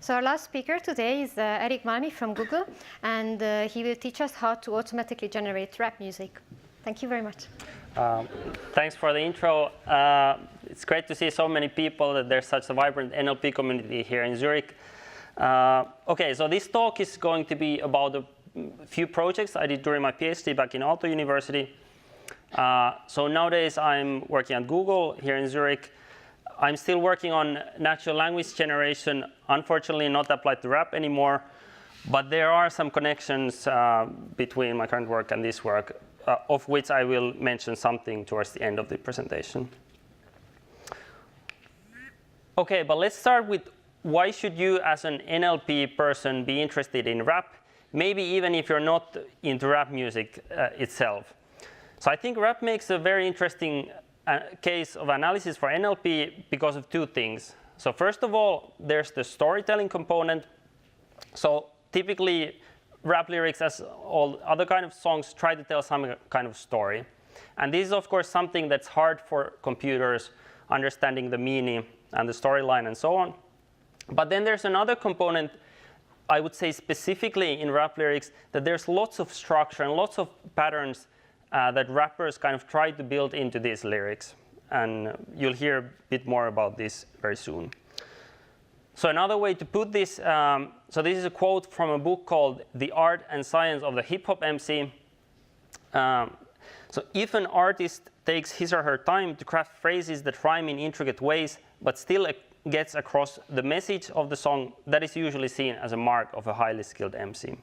So our last speaker today is Malmi from Google, and he will teach us how to automatically generate rap music. Thank you very much. Thanks for the intro. It's great to see so many people, that there's such a vibrant NLP community here in Zurich. Okay, so this talk is going to be about a few projects I did during my PhD back in Aalto University. So nowadays I'm working at Google here in Zurich. I'm still working on natural language generation, unfortunately not applied to rap anymore, but there are some connections between my current work and this work, of which I will mention something towards the end of the presentation. Okay, but let's start with why should you as an NLP person be interested in rap, maybe even if you're not into rap music itself. So I think rap makes a very interesting case of analysis for NLP because of two things. So first of all, there's the storytelling component. So typically, rap lyrics, as all other kind of songs, try to tell some kind of story. And this is, of course, something that's hard for computers, understanding the meaning and the storyline and so on. But then there's another component, I would say specifically in rap lyrics, that there's lots of structure and lots of patterns that rappers kind of try to build into these lyrics. And you'll hear a bit more about this very soon. So another way to put this, so this is a quote from a book called The Art and Science of the Hip Hop MC. So if an artist takes his or her time to craft phrases that rhyme in intricate ways, but still gets across the message of the song, that is usually seen as a mark of a highly skilled MC.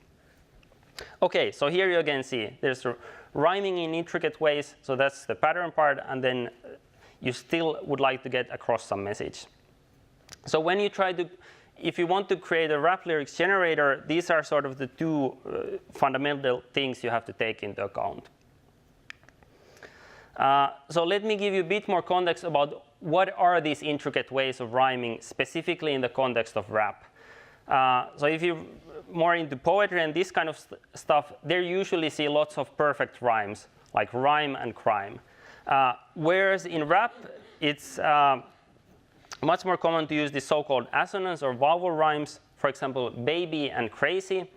Okay, so here you again see there's rhyming in intricate ways, so that's the pattern part, and then you still would like to get across some message. So when you try to, if you want to create a rap lyrics generator, these are sort of the two fundamental things you have to take into account. So let me give you a bit more context about what are these intricate ways of rhyming, specifically in the context of rap. So if you're more into poetry and this kind of stuff, there you usually see lots of perfect rhymes, like rhyme and crime. Whereas in rap, it's much more common to use the so-called assonance or vowel rhymes, for example, baby and crazy.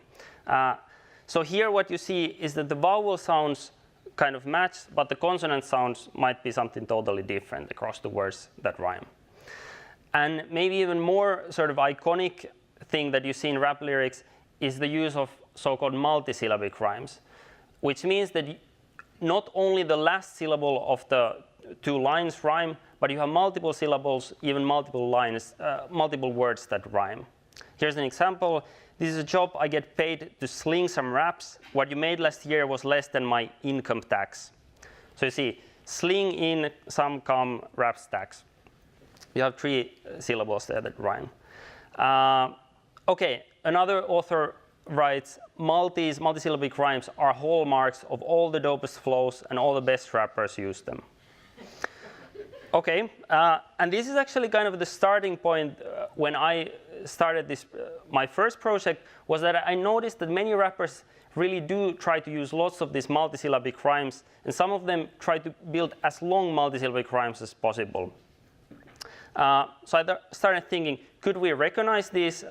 So here what you see is that the vowel sounds kind of match, but the consonant sounds might be something totally different across the words that rhyme. And maybe even more sort of iconic thing that you see in rap lyrics is the use of so-called multisyllabic rhymes, which means that not only the last syllable of the two lines rhyme, but you have multiple syllables, even multiple lines, multiple words that rhyme. Here's an example. This is a job I get paid to sling some raps. What you made last year was less than my income tax. So you see, sling in some come rap stacks. You have three syllables there that rhyme. Okay, another author writes, multisyllabic rhymes are hallmarks of all the dopest flows, and all the best rappers use them. Okay, and this is actually kind of the starting point when I started this, my first project, was that I noticed that many rappers really do try to use lots of these multisyllabic rhymes, and some of them try to build as long multisyllabic rhymes as possible. So I started thinking, could we recognize these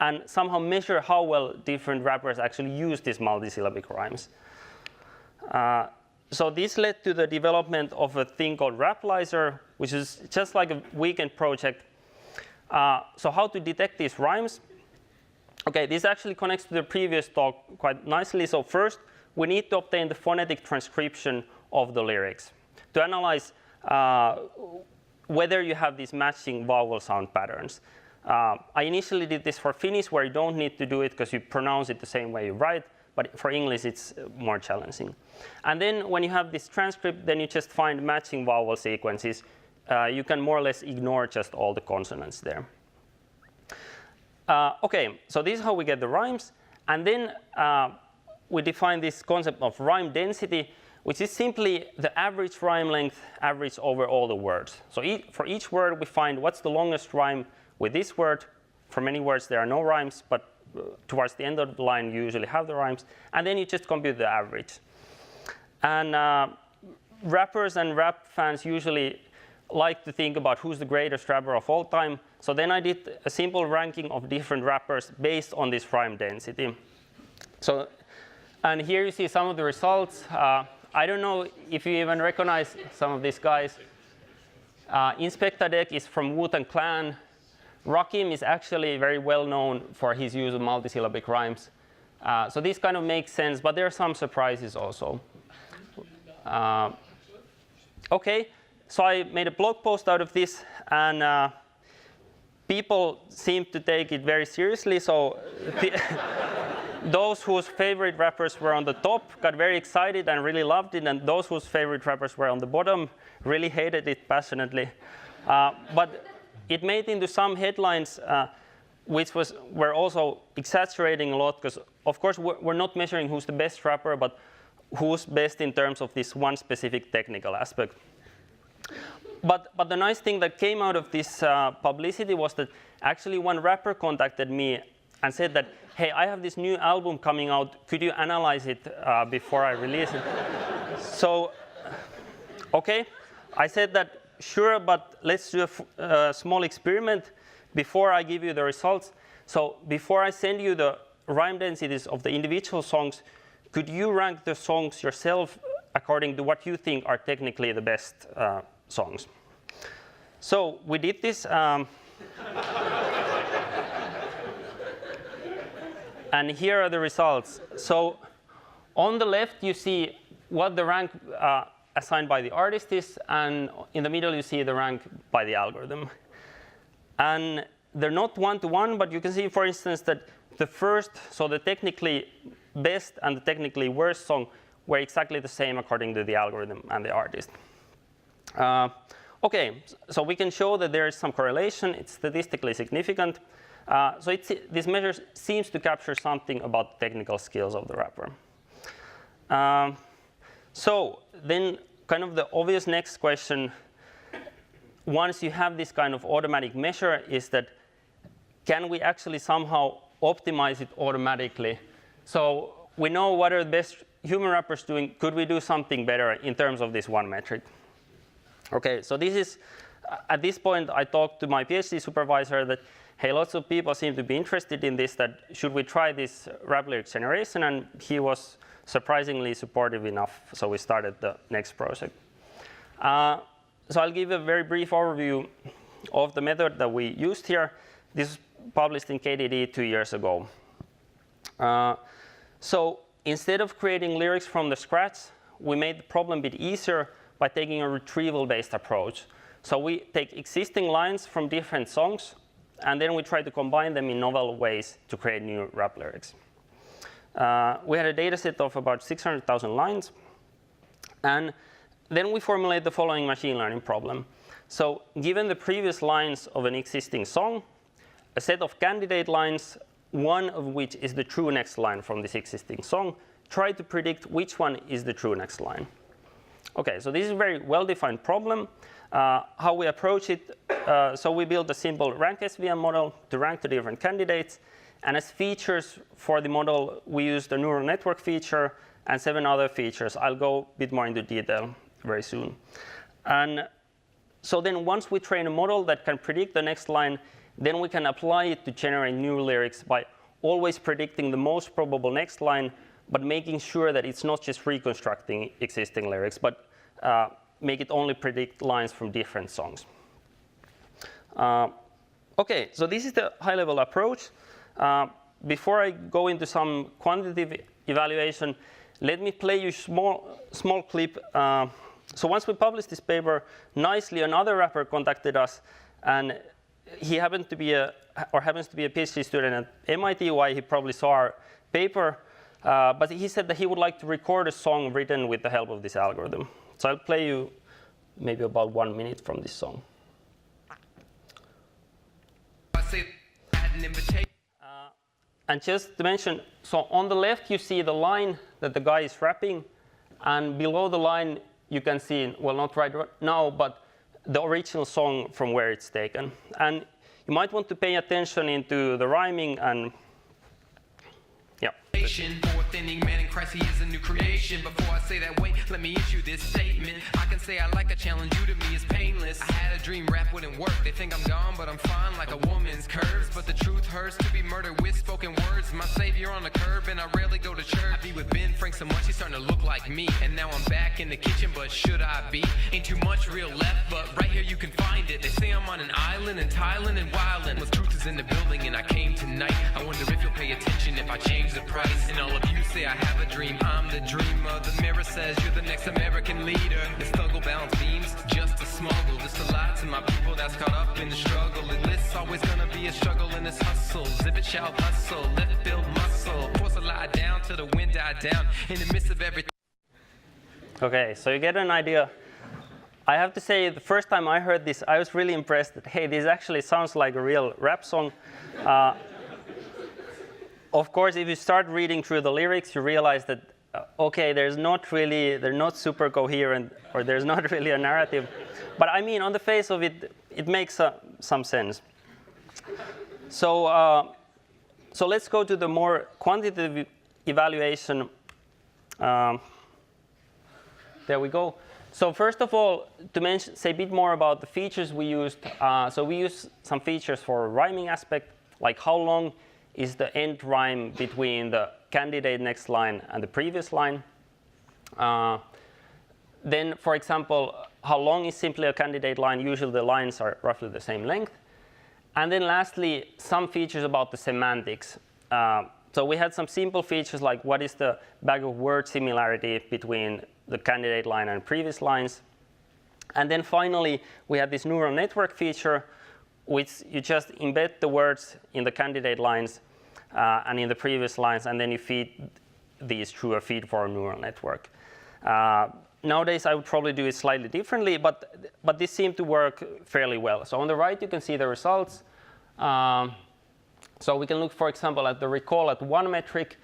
and somehow measure how well different rappers actually use these multisyllabic rhymes? So this led to the development of a thing called RAPLYZER, which is just like a weekend project. So how to detect these rhymes? Okay, this actually connects to the previous talk quite nicely. So first, we need to obtain the phonetic transcription of the lyrics to analyze whether you have these matching vowel sound patterns. I initially did this for Finnish, where you don't need to do it because you pronounce it the same way you write. But for English, it's more challenging. And then when you have this transcript, then you just find matching vowel sequences. You can more or less ignore just all the consonants there. Okay, so this is how we get the rhymes. And then we define this concept of rhyme density, which is simply the average rhyme length averaged over all the words. So for each word, we find what's the longest rhyme with this word. For many words, there are no rhymes, but towards the end of the line, you usually have the rhymes. And then you just compute the average. And rappers and rap fans usually like to think about who's the greatest rapper of all time. So then I did a simple ranking of different rappers based on this rhyme density. So, and here you see some of the results. I don't know if you even recognize some of these guys. Inspector Deck is from Wu-Tang Clan. Rakim is actually very well known for his use of multisyllabic rhymes. So this kind of makes sense, but there are some surprises also. Okay, so I made a blog post out of this, and people seem to take it very seriously. So those whose favorite rappers were on the top got very excited and really loved it, and those whose favorite rappers were on the bottom really hated it passionately. But it made into some headlines, which were also exaggerating a lot, because of course we're not measuring who's the best rapper, but who's best in terms of this one specific technical aspect. But the nice thing that came out of this publicity was that actually one rapper contacted me and said that, hey, I have this new album coming out. Could you analyze it before I release it? So, okay, I said that, sure, but let's do a small experiment before I give you the results. So before I send you the rhyme densities of the individual songs, could you rank the songs yourself according to what you think are technically the best songs? So we did this. And here are the results. So on the left, you see what the rank assigned by the artist is, and in the middle, you see the rank by the algorithm. And they're not one-to-one, but you can see, for instance, that the first, so the technically best and the technically worst song were exactly the same according to the algorithm and the artist. Okay, so we can show that there is some correlation. It's statistically significant. So this measure seems to capture something about the technical skills of the rapper. So then kind of the obvious next question, once you have this kind of automatic measure, is that can we actually somehow optimize it automatically? So we know what are the best human rappers doing. Could we do something better in terms of this one metric? Okay, so this is, at this point, I talked to my PhD supervisor that, hey, lots of people seem to be interested in this, that should we try this rap lyrics generation? And he was surprisingly supportive enough, so we started the next project. So I'll give a very brief overview of the method that we used here. This was published in KDD 2 years ago. So instead of creating lyrics from the scratch, we made the problem a bit easier by taking a retrieval-based approach. So we take existing lines from different songs, and then we try to combine them in novel ways to create new rap lyrics. We had a data set of about 600,000 lines. And then we formulate the following machine learning problem. So given the previous lines of an existing song, a set of candidate lines, one of which is the true next line from this existing song, try to predict which one is the true next line. Okay, so this is a very well-defined problem. How we approach it, so we built a simple rank SVM model to rank the different candidates. And as features for the model, we used the neural network feature and 7 other features. I'll go a bit more into detail very soon. And so then once we train a model that can predict the next line, then we can apply it to generate new lyrics by always predicting the most probable next line, but making sure that it's not just reconstructing existing lyrics, but make it only predict lines from different songs. Okay, so this is the high-level approach. Before I go into some quantitative evaluation, let me play you a small clip. So once we published this paper, nicely another rapper contacted us, and he happens to be a PhD student at MIT, why he probably saw our paper. But he said that he would like to record a song written with the help of this algorithm. So I'll play you maybe about 1 minute from this song. And just to mention, so on the left you see the line that the guy is rapping, and below the line you can see, well, not right now, but the original song from where it's taken. And you might want to pay attention into the rhyming and, yeah. creation. Fourth inning man in Christ, he is a new creation. Before I say that, wait, let me issue this statement. I can say I like a challenge, you to me is painless. I had a dream rap wouldn't work. They think I'm gone, but I'm fine like a woman's curves. But the truth hurts to be murdered with spoken words. My savior on the curb, and I rarely go to church. I be with Ben Frank so much, he's starting to look like me. And now I'm back in the kitchen, but should I be? Ain't too much real left, but right here you can find it. They say I'm on an island in Thailand and wildin'. Well, truth is in the building, and I came tonight. I wonder if you'll pay attention if I change the price. And all of you say I have a dream, I'm the dreamer. The mirror says you're the next American leader. The struggle balance beams, just a smuggle. Just a lot to my people that's caught up in the struggle. And it's always gonna be a struggle in this hustle. Zip it, shout, hustle, let it build muscle. Force a lie down till the wind die down. In the midst of everything. Okay, so you get an idea. I have to say, the first time I heard this, I was really impressed that, hey, this actually sounds like a real rap song. Of course, if you start reading through the lyrics, you realize that, okay, they're not super coherent, or there's not really a narrative. But I mean, on the face of it, it makes some sense. So, so let's go to the more quantitative evaluation. There we go. So first of all, to say a bit more about the features we used. So we used some features for rhyming aspect, like how long is the end rhyme between the candidate next line and the previous line. Then, for example, how long is simply a candidate line? Usually the lines are roughly the same length. And then lastly, some features about the semantics. So we had some simple features like what is the bag of word similarity between the candidate line and previous lines. And then finally, we had this neural network feature, which you just embed the words in the candidate lines and in the previous lines, and then you feed these through a feed-forward neural network. Nowadays, I would probably do it slightly differently, but this seemed to work fairly well. So on the right, you can see the results. So we can look, for example, at the recall at one metric.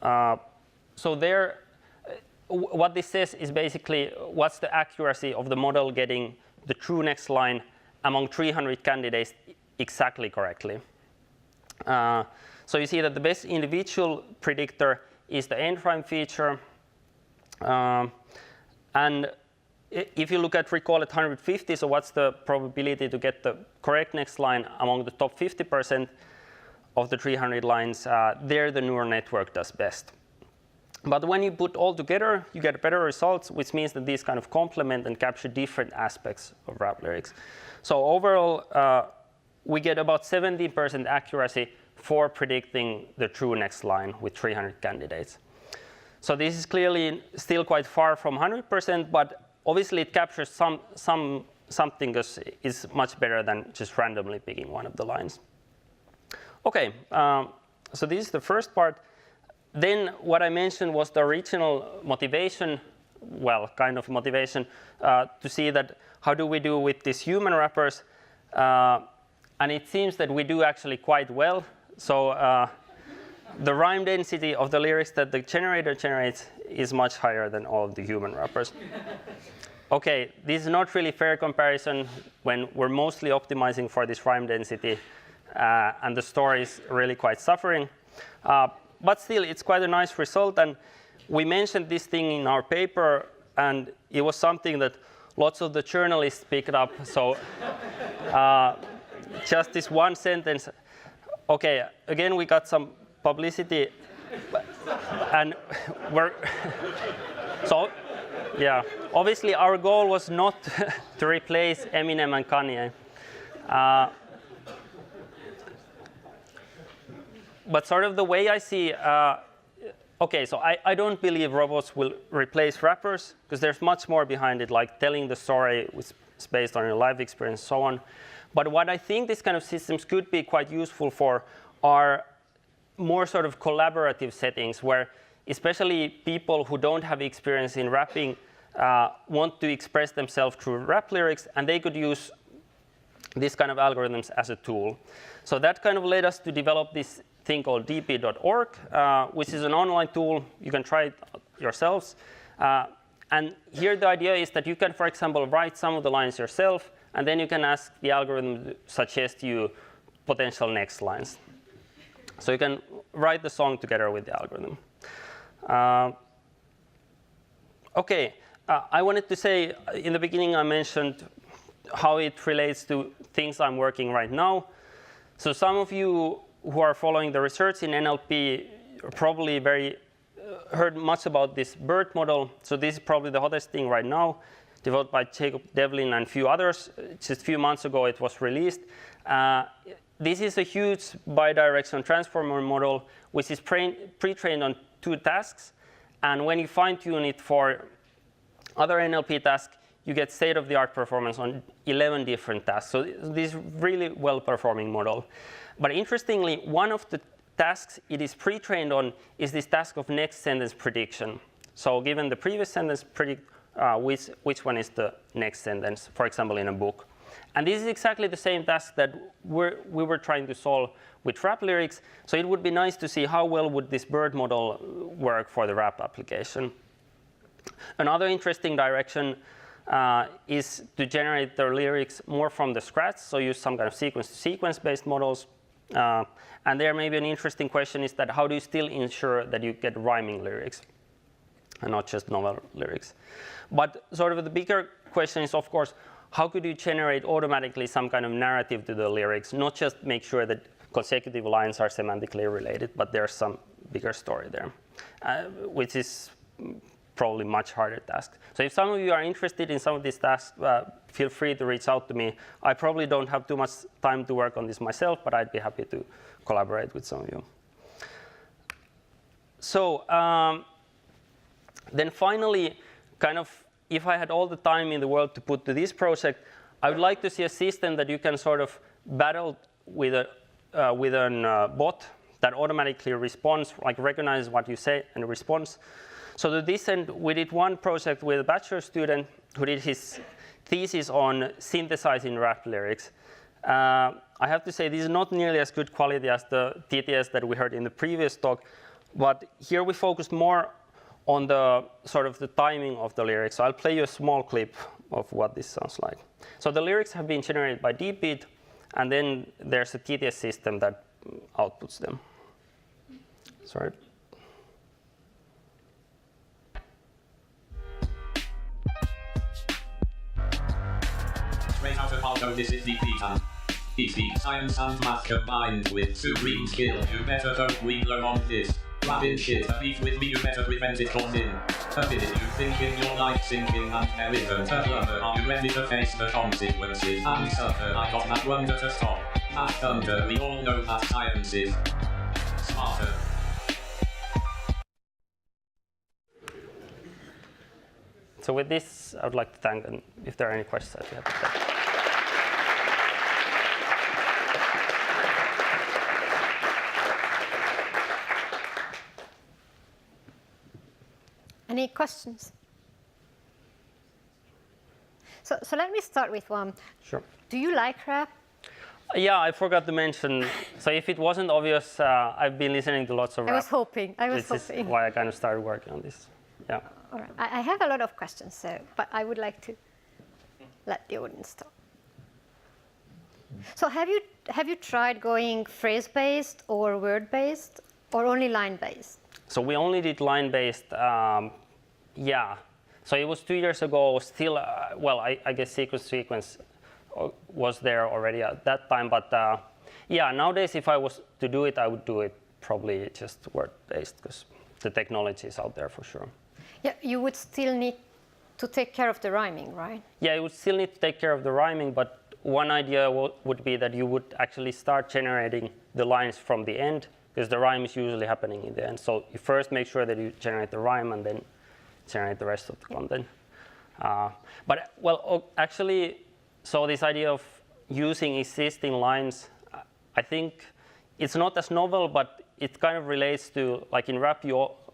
So there, what this says is basically what's the accuracy of the model getting the true next line among 300 candidates exactly correctly. So you see that the best individual predictor is the end rhyme feature. And if you look at recall at 150, so what's the probability to get the correct next line among the top 50% of the 300 lines, there the neural network does best. But when you put all together, you get better results, which means that these kind of complement and capture different aspects of rap lyrics. So overall, we get about 70% accuracy for predicting the true next line with 300 candidates. So this is clearly still quite far from 100%, but obviously it captures something that is much better than just randomly picking one of the lines. Okay, so this is the first part. Then what I mentioned was the original motivation, well, kind of motivation, to see that how do we do with these human rappers. And it seems that we do actually quite well. So the rhyme density of the lyrics that the generator generates is much higher than all of the human rappers. Okay, this is not really fair comparison when we're mostly optimizing for this rhyme density, and the story is really quite suffering. But still, it's quite a nice result. And we mentioned this thing in our paper, and it was something that lots of the journalists picked up. So just this one sentence. Okay, again, we got some publicity. And we're so, yeah, obviously our goal was not to replace Eminem and Kanye. But sort of the way I see, okay, so I don't believe robots will replace rappers, because there's much more behind it, like telling the story which is based on your life experience and so on. But what I think these kind of systems could be quite useful for are more sort of collaborative settings, where especially people who don't have experience in rapping want to express themselves through rap lyrics, and they could use these kind of algorithms as a tool. So that kind of led us to develop this thing called dp.org, which is an online tool. You can try it yourselves. And here the idea is that you can, for example, write some of the lines yourself, and then you can ask the algorithm to suggest you potential next lines. So you can write the song together with the algorithm. Okay, I wanted to say in the beginning I mentioned how it relates to things I'm working right now. So some of you who are following the research in NLP are probably heard much about this BERT model. So this is probably the hottest thing right now, developed by Jacob Devlin and a few others. Just a few months ago it was released. This is a huge bidirectional transformer model, which is pre-trained on 2 tasks. And when you fine-tune it for other NLP tasks, you get state-of-the-art performance on 11 different tasks. So this is really well-performing model. But interestingly, one of the tasks it is pre-trained on is this task of next sentence prediction. So given the previous sentence, predict which one is the next sentence, for example, in a book. And this is exactly the same task that we were trying to solve with rap lyrics. So it would be nice to see how well would this BERT model work for the rap application. Another interesting direction is to generate the lyrics more from the scratch, so use some kind of sequence-to-sequence based models. And there may be an interesting question is that how do you still ensure that you get rhyming lyrics and not just novel lyrics? But sort of the bigger question is, of course, how could you generate automatically some kind of narrative to the lyrics, not just make sure that consecutive lines are semantically related, but there's some bigger story there, which is probably much harder task. So if some of you are interested in some of these tasks, feel free to reach out to me. I probably don't have too much time to work on this myself, but I'd be happy to collaborate with some of you. So then finally, kind of, if I had all the time in the world to put to this project, I would like to see a system that you can sort of battle with a bot that automatically responds, like recognizes what you say and responds. So to this end, we did one project with a bachelor student who did his thesis on synthesizing rap lyrics. I have to say this is not nearly as good quality as the TTS that we heard in the previous talk, but here we focused more on the sort of the timing of the lyrics. So I'll play you a small clip of what this sounds like. So the lyrics have been generated by DeepBeat, and then there's a TTS system that outputs them. Sorry. Straight out of Aldo, this is DeepBeat. He speaks science and math combined with supreme skill. You better don't learn on this. Rapping shit, a beef with me, you better prevent it from in. A minute you thinking your life sinking and there isn't a plumber. Are you ready to face the consequences and suffer? I got that wonder to stop. Math thunder, we all know that science is smarter. So with this, I would like to thank, and if there are any questions, I'd be happy to take. Any questions? So let me start with one. Sure. Do you like rap? Yeah, I forgot to mention. So if it wasn't obvious, I've been listening to lots of rap. I was hoping. This is why I kind of started working on this. Yeah. All right. I have a lot of questions, but I would like to let the audience talk. So have you tried going phrase-based or word-based or only line-based? So we only did line-based. Yeah. So it was 2 years ago. Still, well, I guess sequence was there already at that time. But yeah, nowadays, if I was to do it, I would do it probably just word-based because the technology is out there for sure. Yeah, you would still need to take care of the rhyming, right? Yeah, you would still need to take care of the rhyming, but one idea would be that you would actually start generating the lines from the end, because the rhyme is usually happening in the end. So you first make sure that you generate the rhyme and then generate the rest of the content. But well, actually, so this idea of using existing lines, I think it's not as novel, but it kind of relates to, like in rap,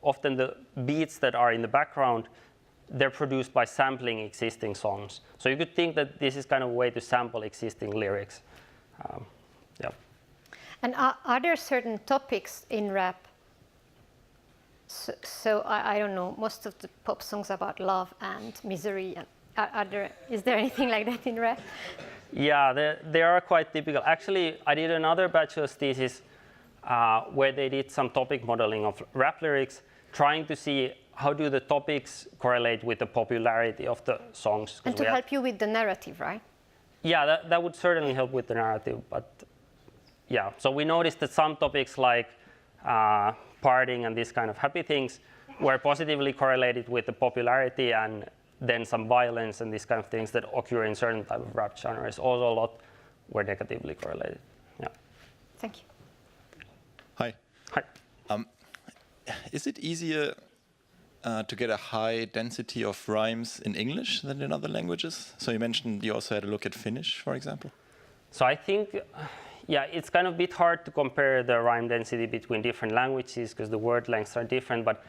often the beats that are in the background, they're produced by sampling existing songs. So you could think that this is kind of a way to sample existing lyrics. Yeah. And are there certain topics in rap? So I don't know, most of the pop songs about love and misery. And is there anything like that in rap? Yeah, they are quite typical. Actually, I did another bachelor's thesis where they did some topic modeling of rap lyrics, trying to see how do the topics correlate with the popularity of the songs. And to help you with the narrative, right? Yeah, that would certainly help with the narrative. But yeah, so we noticed that some topics like partying and these kind of happy things were positively correlated with the popularity, and then some violence and these kind of things that occur in certain type of rap genres also a lot were negatively correlated. Yeah. Thank you. Hi. Hi. Is it easier to get a high density of rhymes in English than in other languages? So you mentioned you also had a look at Finnish, for example. So I think, yeah, it's kind of a bit hard to compare the rhyme density between different languages because the word lengths are different. But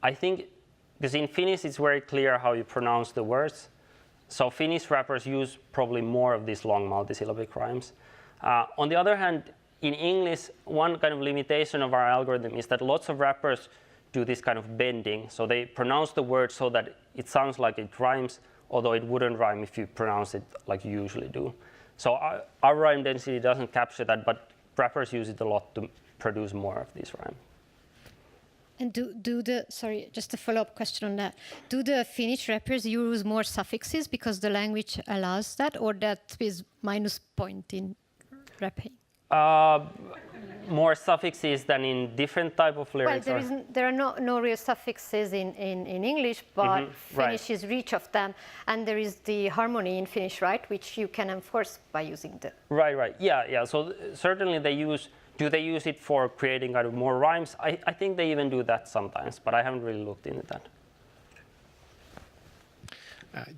I think, because in Finnish it's very clear how you pronounce the words. So Finnish rappers use probably more of these long multisyllabic rhymes. On the other hand, in English, one kind of limitation of our algorithm is that lots of rappers do this kind of bending. So they pronounce the word so that it sounds like it rhymes, although it wouldn't rhyme if you pronounce it like you usually do. So our rhyme density doesn't capture that, but rappers use it a lot to produce more of these rhymes. And sorry, just a follow-up question on that. Do the Finnish rappers use more suffixes because the language allows that, or that is minus point in rapping? More suffixes than in different type of lyrics? Well, there are no real suffixes in English, but Finnish is rich of them. And there is the harmony in Finnish, right, which you can enforce by using the... Right. Yeah. So certainly do they use it for creating kind of more rhymes? I think they even do that sometimes, but I haven't really looked into that.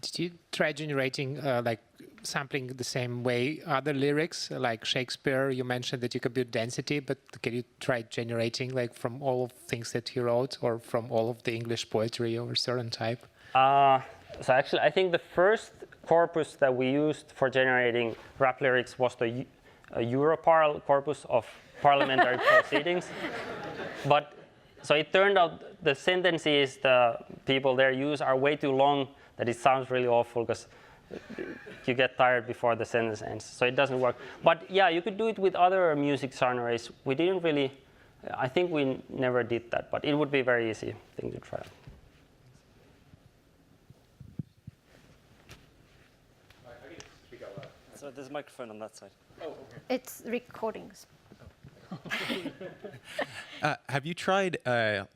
Did you try generating, like sampling the same way other lyrics, like Shakespeare? You mentioned that you could build density, but can you try generating like from all of things that he wrote or from all of the English poetry of a certain type? So actually, I think the first corpus that we used for generating rap lyrics was the Europarl corpus of parliamentary proceedings. But so it turned out the sentences the people there use are way too long that it sounds really awful because you get tired before the sentence ends. So it doesn't work. But yeah, you could do it with other music genres. We didn't really, I think we never did that, but it would be a very easy thing to try. So there's a microphone on that side. Oh, okay. It's recordings. Have you tried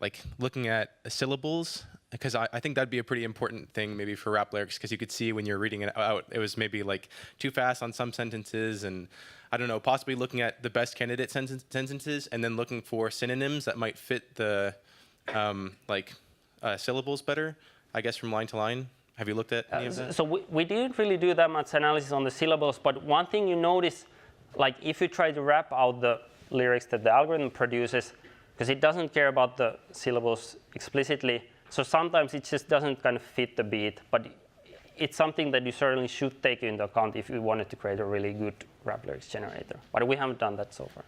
like looking at syllables? Because I think that'd be a pretty important thing maybe for rap lyrics, because you could see when you're reading it out, it was maybe like too fast on some sentences, and I don't know, possibly looking at the best candidate sentences and then looking for synonyms that might fit the syllables better, I guess, from line to line. Have you looked at any of that? So we didn't really do that much analysis on the syllables, but one thing you notice, like if you try to rap out the lyrics that the algorithm produces, because it doesn't care about the syllables explicitly, so sometimes it just doesn't kind of fit the beat, but it's something that you certainly should take into account if you wanted to create a really good rap lyrics generator. But we haven't done that so far.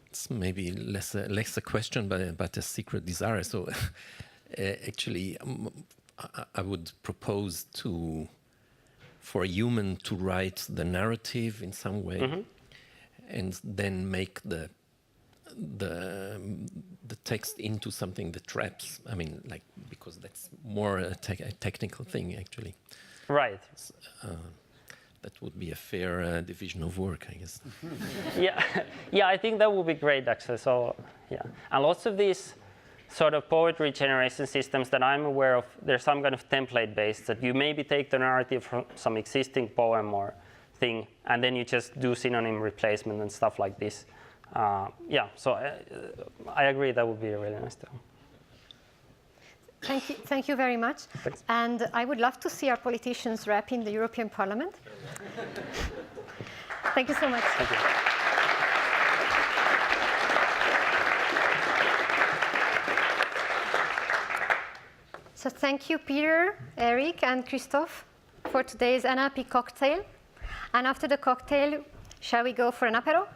It's maybe less a question, but a secret desire. So actually, I would propose for a human to write the narrative in some way, and then make the text into something that raps. I mean, like, because that's more a technical thing, actually. Right. That would be a fair division of work, I guess. Yeah, I think that would be great, actually. So, yeah, and lots of these sort of poetry generation systems that I'm aware of, there's some kind of template based that you maybe take the narrative from some existing poem or thing, and then you just do synonym replacement and stuff like this. Yeah, so I agree that would be a really nice thing. Thank you very much. Thanks. And I would love to see our politicians rap in the European Parliament. Thank you so much. Thank you. So thank you, Peter, Eric, and Christophe for today's NLP cocktail. And after the cocktail, shall we go for an apéro?